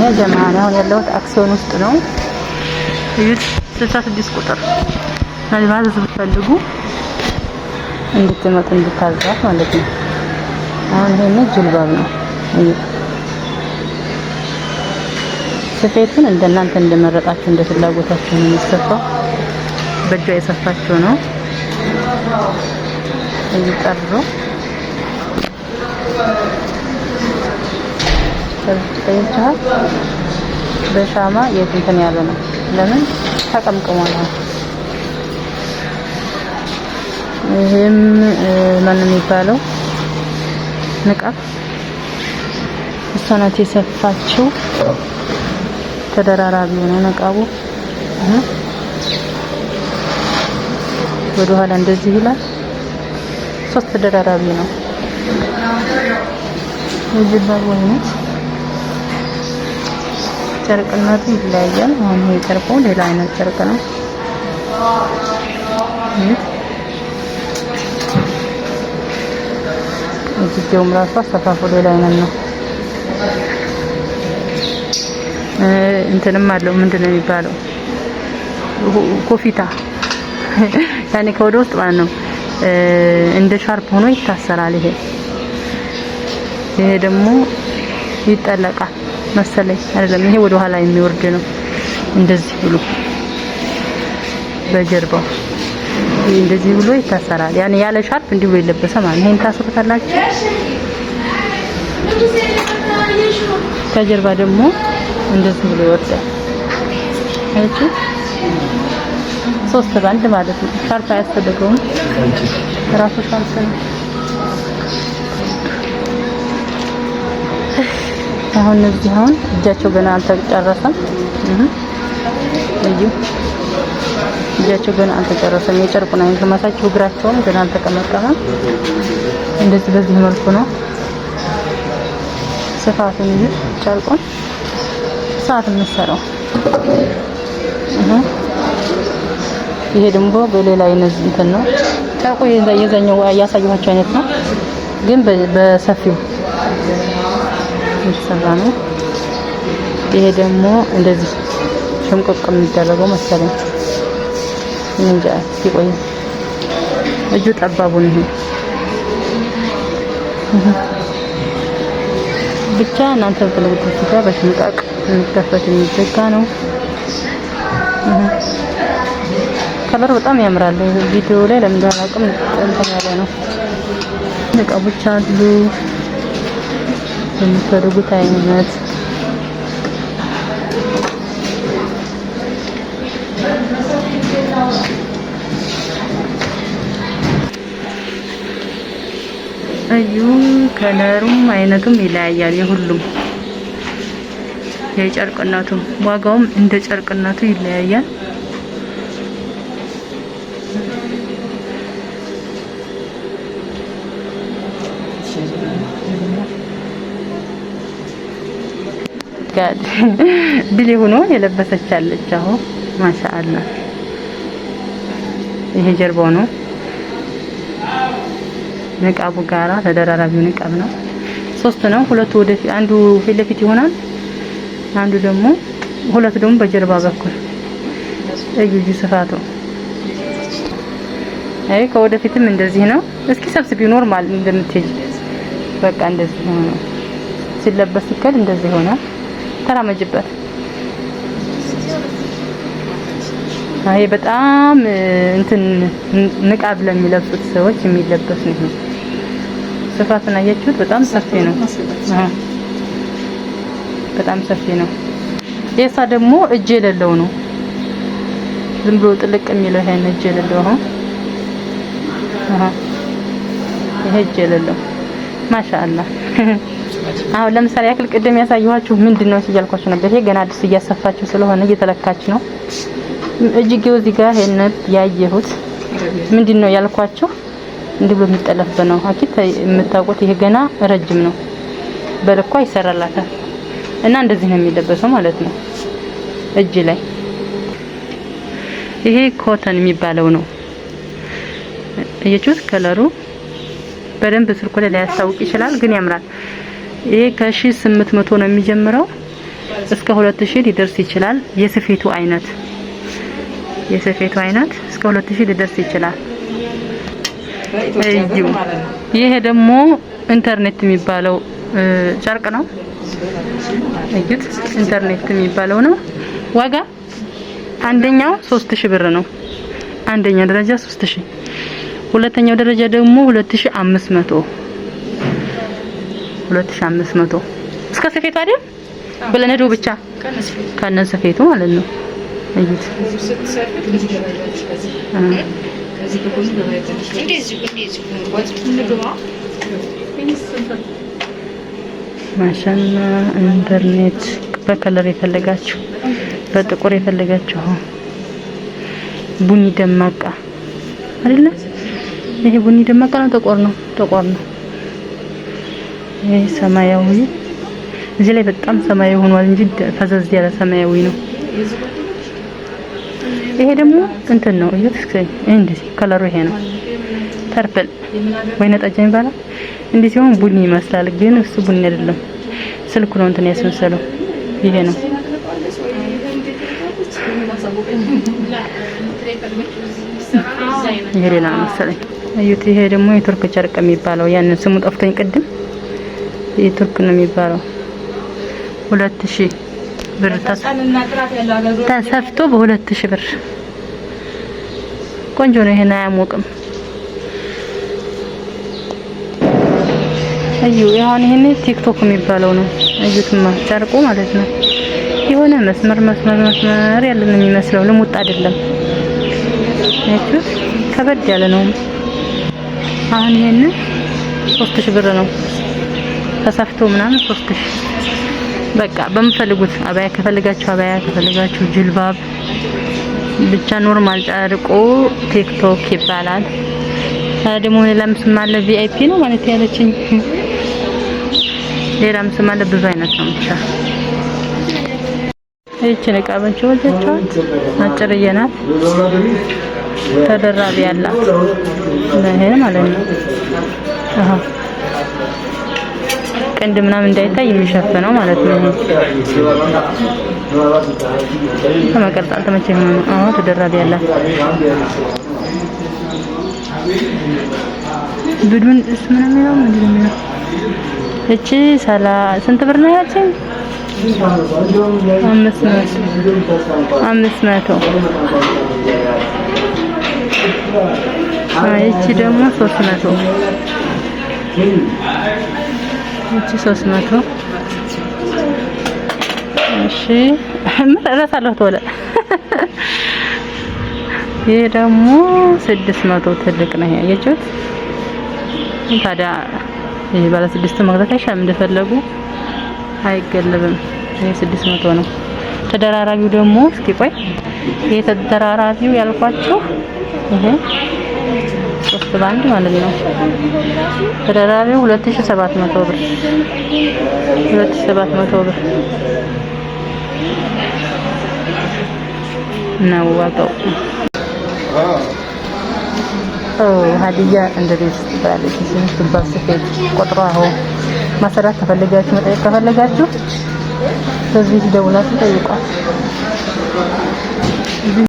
يا جماعة አሁን ያለሁት አክሲዮን ውስጥ ነው። እዩት 66 ቁጥር ማዘዝ ብትፈልጉ እንድትመጡ እንድታዛት ማለት ነው። አሁን ይሄን ጅልባብ ነው። እዩት ስፌቱን እንደናንተ እንደመረጣችሁ እንደ ፍላጎታችሁ ነው የሚሰፋው። በእጇ የሰፋችሁ ነው። እይጣሩ ተይቻል በሻማ የትንተን ያለ ነው። ለምን ተቀምቀሟል። ይሄም ማን የሚባለው ንቃብ እሷ ናት የሰፋችው። ተደራራቢ ነው ንቃቡ። ወደ ኋላ እንደዚህ ይላል። 3 ተደራራቢ ነው። የጅልባብ አይነት ጨርቅነቱ ይለያያል። አሁን ይሄ ጨርቁ ሌላ አይነት ጨርቅ ነው። እዚህም ራሱ አሰፋፉ ሌላ አይነት ነው። እንትንም አለው ምንድነው የሚባለው ኮፊታ ያኔ ከወደ ውስጥ ማለት ነው። እንደ ሻርፕ ሆኖ ይታሰራል። ይሄ ደግሞ ይጠለቃል መሰለኝ አይደለም። ይሄ ወደ ኋላ የሚወርድ ነው እንደዚህ ብሎ በጀርባው እንደዚህ ብሎ ይታሰራል። ያኔ ያለ ሻርፕ እንዲሁ ይለበሰ ማለት ነው። ይሄን ታስሩታላችሁ። ከጀርባ ደግሞ እንደዚህ ብሎ ይወርዳል። አይቺ 3 ባንድ ማለት ነው። ሻርፕ አያስፈልገውም። ራሱ ሻርፕ ነው። አሁን እዚህ አሁን እጃቸው ገና አልተጨረሰም። እጃቸው ገና አልተጨረሰም። የጨርቁን አይነት ማሳቸው እግራቸውም ገና አልተቀመጠም። እንደዚህ በዚህ መልኩ ነው ስፋቱን ይሄ ጨርቁን ሰዓት የምሰራው። ይሄ ደግሞ በሌላ አይነት እንትን ነው ጨርቁ የዛኛው ያሳየኋቸው አይነት ነው፣ ግን በሰፊው የተሰራ ነው። ይሄ ደግሞ እንደዚህ ሽምቅቅ የሚደረገው መሰለኝ እንጃ ሲቆይ እጁ ጠባቡ ነው። ብቻ እናንተ ብትሉት ሲጋ በሽምቀቅ የሚከፈት የሚዘጋ ነው። ከለር በጣም ያምራል። ቪዲዮ ላይ ለምን አላውቅም እንትን ያለ ነው። ንቃቦች አሉ የምትፈልጉት አይነት እዩ። ከለሩም አይነቱም ይለያያል። የሁሉም የጨርቅነቱም ዋጋውም እንደ ጨርቅነቱ ይለያያል። ጋድ ቢሊ ሆኖ የለበሰች አለች። አሁን ማሻአላ ይሄ ጀርባው ነው። ንቃቡ ጋራ ተደራራቢው ንቃብ ነው። 3 ነው። ሁለቱ ወደፊት አንዱ ፊት ለፊት ይሆናል። አንዱ ደግሞ ሁለቱ ደግሞ በጀርባ በኩል እዩጂ ስፋቱ። አይ ከወደፊትም እንደዚህ ነው። እስኪ ሰብስቢው ኖርማል እንደምትሄጂ በቃ እንደዚህ ነው። ሲለበስ ሲከል እንደዚህ ይሆናል። ተራመጅበት። አይ በጣም እንትን ንቃብ ለሚለብሱት ሰዎች የሚለበስ ነው። ስፋቱን አያችሁት? በጣም ሰፊ ነው። በጣም ሰፊ ነው። የሳ ደግሞ እጅ የሌለው ነው። ዝም ብሎ ጥልቅ የሚለው ይሄ እጅ የሌለው ይሄ እጅ የሌለው ማሻአላ። አሁን ለምሳሌ ያክል ቅድም ያሳየኋችሁ ምንድነው ሲያልኳችሁ ነበር። ይሄ ገና አዲስ እያሰፋችሁ ስለሆነ እየተለካች ነው። እጅጌው እዚህ ጋር ይሄን ያየሁት ምንድነው ያልኳችሁ እንዲህ ብሎ የሚጠለፍበት ነው። አኪት የምታውቁት ይሄ ገና ረጅም ነው። በልኳ ይሰራላታል እና እንደዚህ ነው የሚለበሰው ማለት ነው እጅ ላይ። ይሄ ኮተን የሚባለው ነው። እየቹት ከለሩ በደንብ ስልኩ ላይ ያስታውቅ ይችላል፣ ግን ያምራል። ይሄ ከ1800 ነው የሚጀምረው እስከ 2000 ሊደርስ ይችላል። የስፌቱ አይነት እስከ 2000 ሊደርስ ይችላል። ይሄ ደግሞ ኢንተርኔት የሚባለው ጨርቅ ነው። እዩት፣ ኢንተርኔት የሚባለው ነው። ዋጋ አንደኛው 3000 ብር ነው። አንደኛ ደረጃ 3000፣ ሁለተኛው ደረጃ ደግሞ 2500 እስከ ስፌቱ አይደል ብለነዶ ብቻ ከነ ስፌቱ ማለት ነው። እዩት ማሻአላ። ኢንተርኔት በከለር የፈለጋችሁ፣ በጥቁር የፈለጋችሁ፣ ቡኒ ደማቃ አይደለ? ይሄ ቡኒ ደማቃ ነው። ጥቁር ነው። ይሄ ሰማያዊ፣ እዚህ ላይ በጣም ሰማያዊ ሆኗል እንጂ ፈዘዝ ያለ ሰማያዊ ነው። ይሄ ደግሞ እንትን ነው። እንደዚህ ከለሩ ይሄ ነው። ፐርፕል ወይነ ጠጅ የሚባለው እንዲህ ሲሆን ቡኒ ይመስላል፣ ግን እሱ ቡኒ አይደለም። ስልኩ ነው እንትን ያስመሰለው። ይሄ ነው። ይሄ ሌላ መሰለኝ። እዩት። ይሄ ደግሞ የቱርክ ጨርቅ የሚባለው ያንን ስሙ ጠፍቶኝ ቅድም። የቱርክ ነው የሚባለው። 2000 ብር ተሰፍቶ በ2000 ብር ቆንጆ ነው። ይሄን አያሞቅም። አሁን ይሄን ቲክቶክ የሚባለው ነው። እዩትማ ጨርቁ ማለት ነው። የሆነ መስመር ያለው ነው የሚመስለው። ልሙጥ አይደለም። እዩት፣ ከበድ ያለ ነው። አሁን ይሄን 3000 ብር ነው ተሰፍቶ ምናምን 3000። በቃ በምፈልጉት አባያ ከፈልጋችሁ ጅልባብ ብቻ ኖርማል ጨርቁ ቲክቶክ ይባላል። ደግሞ ሌላም ስም አለ። ቪአይፒ ነው ማለት ያለችኝ። ሌላም ስም አለ። ብዙ አይነት ነው ብቻ። እቺን ዕቃ በንቾቻቸው አጭርዬ ናት። ተደራቢ ያላት ለሄ ማለት ነው። ቅንድ ምናምን እንዳይታይ የሚሸፍነው ማለት ነው። ተመቀርጣ ተመቸኝ ነው። ተደራቢ ያላት ብዱን እስምን ነው ምንድን ነው? እቺ ስንት ብር ነው ያቺን? 500 እቺ ደግሞ 300 እቺ 300 እሺ እረሳለሁ ተወለ። ይሄ ደግሞ 600 ትልቅ ነው። ያያችሁት? ታዲያ ይሄ ባለ 6 መግዛት አይሻልም? እንደፈለጉ አይገለብም። ይሄ 600 ነው። ተደራራቢው ደግሞ እስኪ ቆይ፣ ይሄ ተደራራቢው ያልኳችሁ ይሄ 3 ባንድ ማለት ነው። ተደራራቢው 2700 ብር 2700 ብር ነው ዋጋው። ሀዲያ እንደዚህ ትባላለች። ትባል ስፌት ቁጥሯ ማሰራት ከፈለጋችሁ መጠየቅ ከፈለጋችሁ በዚህ ደውላችሁ ጠይቋል።